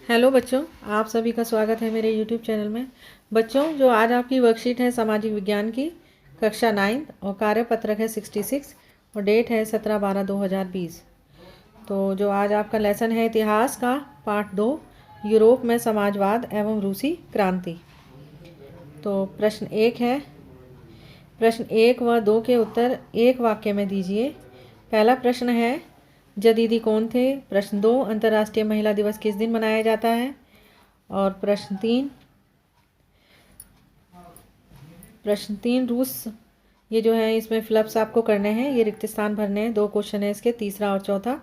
Hello बच्चों, आप सभी का स्वागत है मेरे यूट्यूब चैनल में। बच्चों, जो आज आपकी वर्कशीट है सामाजिक विज्ञान की कक्षा 9 और कार्यपत्रक है 66 और डेट है 17/12/2020। तो जो आज आपका लेसन है इतिहास का पार्ट 2, यूरोप में समाजवाद एवं रूसी क्रांति। तो प्रश्न 1 व 2 के उत्तर एक वाक्य में दीजिए। पहला प्रश्न है, जदीदी कौन थे? प्रश्न 2, अंतर्राष्ट्रीय महिला दिवस किस दिन मनाया जाता है? और प्रश्न तीन रूस, ये जो है इसमें फिलअप्स आपको करने हैं, ये रिक्त स्थान भरने हैं। 2 क्वेश्चन है इसके, तीसरा और चौथा।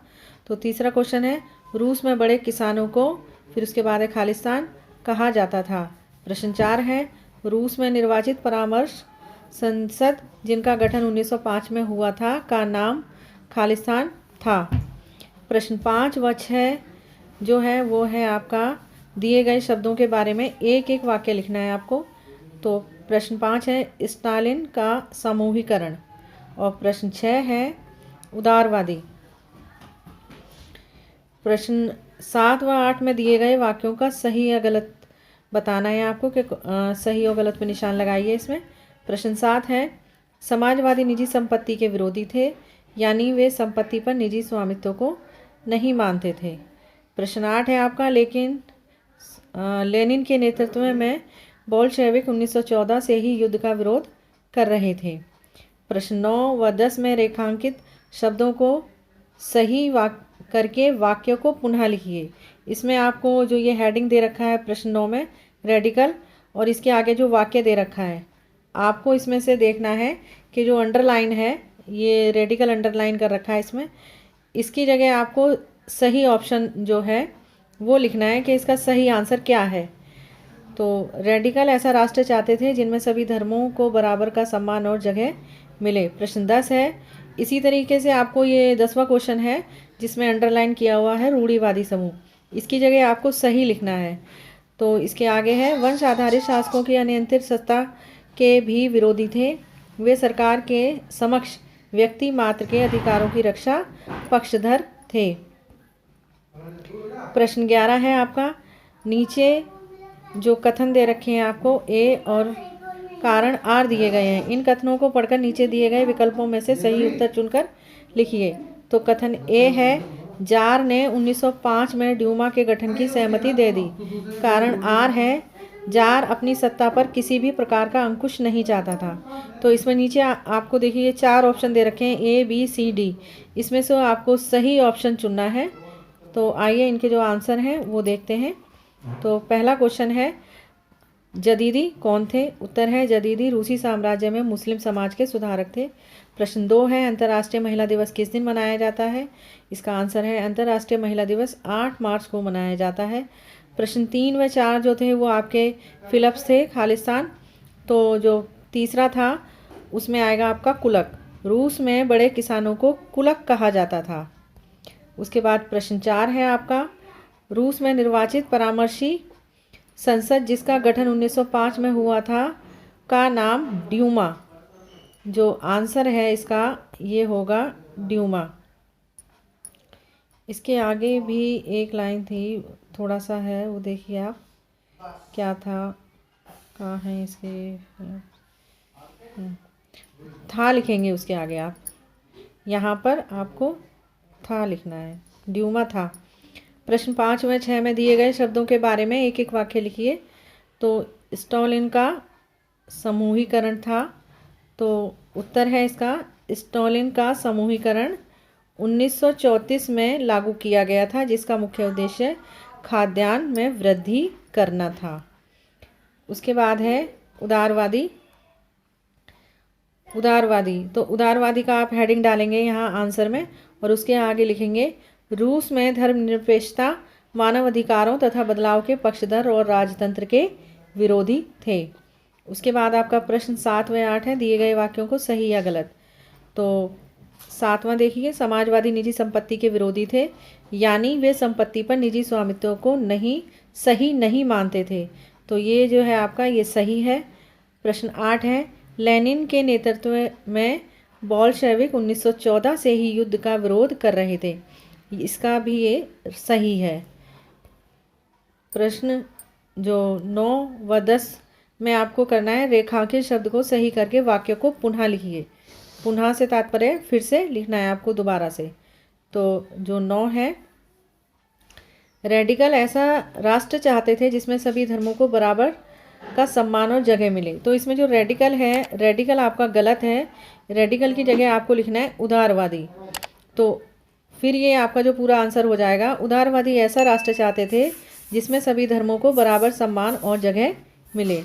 तो तीसरा क्वेश्चन है, रूस में बड़े किसानों को, फिर उसके बाद है खालिस्तान, कहा जाता था। प्रश्न 4 है, रूस में निर्वाचित परामर्श संसद जिनका गठन 1905 में हुआ था का नाम खालिस्तान था। प्रश्न 5 व 6 जो है वो है आपका दिए गए शब्दों के बारे में एक एक वाक्य लिखना है आपको। तो प्रश्न 5 है स्टालिन का समूहीकरण और प्रश्न 6 है उदारवादी। प्रश्न 7 व 8 में दिए गए वाक्यों का सही या गलत बताना है आपको कि सही और गलत पे निशान लगाइए इसमें। प्रश्न 7 है, समाजवादी निजी संपत्ति के विरोधी थे, यानी वे संपत्ति पर निजी स्वामित्व को नहीं मानते थे। प्रश्न 8 है आपका, लेकिन लेनिन के नेतृत्व में बोल्शेविक 1914 से ही युद्ध का विरोध कर रहे थे। प्रश्न 9 व 10 में रेखांकित शब्दों को सही करके वाक्यों को पुनः लिखिए। इसमें आपको जो ये हेडिंग दे रखा है प्रश्न 9 में रेडिकल, और इसके आगे जो वाक्य दे रखा है आपको इसमें से देखना है कि जो अंडरलाइन है, ये रेडिकल अंडरलाइन कर रखा है इसमें, इसकी जगह आपको सही ऑप्शन जो है वो लिखना है कि इसका सही आंसर क्या है। तो रेडिकल ऐसा राष्ट्र चाहते थे जिनमें सभी धर्मों को बराबर का सम्मान और जगह मिले। प्रश्न 10 है, इसी तरीके से आपको ये 10वां क्वेश्चन है जिसमें अंडरलाइन किया हुआ है रूढ़िवादी समूह, इसकी जगह आपको सही लिखना है। तो इसके आगे है, वंश आधारित शासकों की अनियंत्रित सत्ता के भी विरोधी थे, वे सरकार के समक्ष व्यक्ति मात्र के अधिकारों की रक्षा पक्षधर थे। प्रश्न 11 है आपका, नीचे जो कथन दे रखे हैं आपको ए और कारण आर दिए गए हैं, इन कथनों को पढ़कर नीचे दिए गए विकल्पों में से सही उत्तर चुनकर लिखिए। तो कथन ए है, जार ने 1905 में ड्यूमा के गठन की सहमति दे दी। कारण आर है, जार अपनी सत्ता पर किसी भी प्रकार का अंकुश नहीं चाहता था। तो इसमें नीचे आपको देखिए 4 ऑप्शन दे रखे हैं ए बी सी डी, इसमें से आपको सही ऑप्शन चुनना है। तो आइए इनके जो आंसर हैं वो देखते हैं। तो पहला क्वेश्चन है, जदीदी कौन थे? उत्तर है, जदीदी रूसी साम्राज्य में मुस्लिम समाज के सुधारक थे। प्रश्न 2 है, अंतर्राष्ट्रीय महिला दिवस किस दिन मनाया जाता है? इसका आंसर है, अंतर्राष्ट्रीय महिला दिवस 8 मार्च को मनाया जाता है। प्रश्न 3 व 4 जो थे वो आपके फिलअप्स थे, खालिस्तान। तो जो तीसरा था उसमें आएगा आपका कुलक, रूस में बड़े किसानों को कुलक कहा जाता था। उसके बाद प्रश्न 4 है आपका, रूस में निर्वाचित परामर्शी संसद जिसका गठन 1905 में हुआ था का नाम ड्यूमा। जो आंसर है इसका ये होगा ड्यूमा। इसके आगे भी एक लाइन थी, थोड़ा सा है वो देखिए आप क्या था, कहाँ है इसके, था लिखेंगे उसके आगे आप, यहाँ पर आपको था लिखना है, ड्यूमा था। प्रश्न 5 व 6 में दिए गए शब्दों के बारे में एक एक वाक्य लिखिए। तो स्टालिन का समूहीकरण था, तो उत्तर है इसका, स्टालिन का समूहीकरण 1934 में लागू किया गया था, जिसका मुख्य उद्देश्य खाद्यान्न में वृद्धि करना था। उसके बाद है उदारवादी। तो उदारवादी का आप हेडिंग डालेंगे यहाँ आंसर में और उसके आगे लिखेंगे, रूस में धर्मनिरपेक्षता, मानव अधिकारों तथा बदलाव के पक्षधर और राजतंत्र के विरोधी थे। उसके बाद आपका प्रश्न 7 व 8 है, दिए गए वाक्यों को सही या गलत। तो 7वां देखिए, समाजवादी निजी संपत्ति के विरोधी थे, यानी वे संपत्ति पर निजी स्वामित्व को सही नहीं मानते थे। तो ये जो है आपका ये सही है। प्रश्न 8 है, लेनिन के नेतृत्व में बोल्शेविक 1914 से ही युद्ध का विरोध कर रहे थे, इसका भी ये सही है। प्रश्न जो 9 व 10 में आपको करना है, रेखांकित शब्द को सही करके वाक्य को पुनः लिखिए। पुनः से तात्पर्य फिर से लिखना है आपको दोबारा से। तो जो 9 है, रेडिकल ऐसा राष्ट्र चाहते थे जिसमें सभी धर्मों को बराबर का सम्मान और जगह मिले। तो इसमें जो रेडिकल है, रेडिकल आपका गलत है। रेडिकल की जगह आपको लिखना है उदारवादी। तो फिर ये आपका जो पूरा आंसर हो जाएगा, उदारवादी ऐसा राष्ट्र चाहते थे जिसमें सभी धर्मों को बराबर सम्मान और जगह मिले।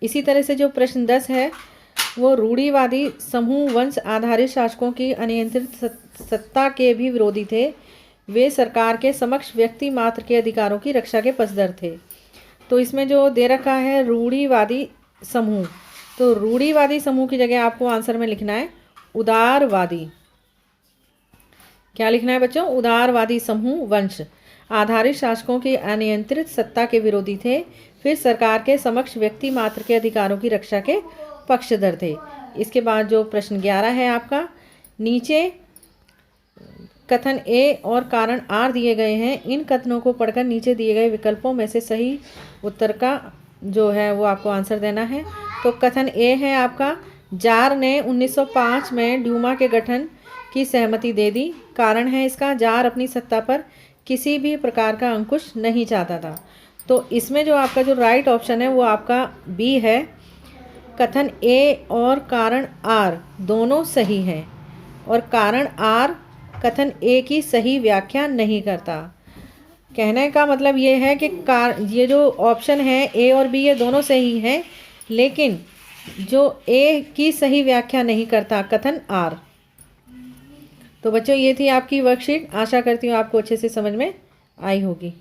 इसी तरह से जो प्रश्न 10 है, वो रूढ़िवादी समूह वंश आधारित शासकों की अनियंत्रित सत्ता के भी विरोधी थे। वे सरकार के समक्ष व्यक्ति मात्र के अधिकारों की रक्षा के पक्षधर थे। तो इसमें जो दे रखा है रूढ़िवादी समूह, तो रूढ़िवादी समूह की जगह आपको आंसर में लिखना है उदारवादी। क्या लिखना है बच्चों? उदारवादी समूह वंश आधारित शासकों की अनियंत्रित सत्ता के विरोधी थे, फिर सरकार के समक्ष व्यक्ति मात्र के अधिकारों की रक्षा के पक्षधर थे। इसके बाद जो प्रश्न 11 है आपका, नीचे कथन ए और कारण आर दिए गए हैं। इन कथनों को पढ़कर नीचे दिए गए विकल्पों में से सही उत्तर का जो है वो आपको आंसर देना है। तो कथन ए है आपका, जार ने 1905 में ड्यूमा के गठन की सहमति दे दी। कारण है इसका, जार अपनी सत्ता पर किसी भी प्रकार का अंकुश नहीं चाहता था। तो इसमें जो आपका जो राइट ऑप्शन है वो आपका बी है। कथन ए और कारण आर दोनों सही हैं और कारण आर कथन ए की सही व्याख्या नहीं करता। कहने का मतलब ये है कि ये जो ऑप्शन है ए और बी, ये दोनों सही हैं, लेकिन जो ए की सही व्याख्या नहीं करता कथन आर। तो बच्चों, ये थी आपकी वर्कशीट। आशा करती हूँ आपको अच्छे से समझ में आई होगी।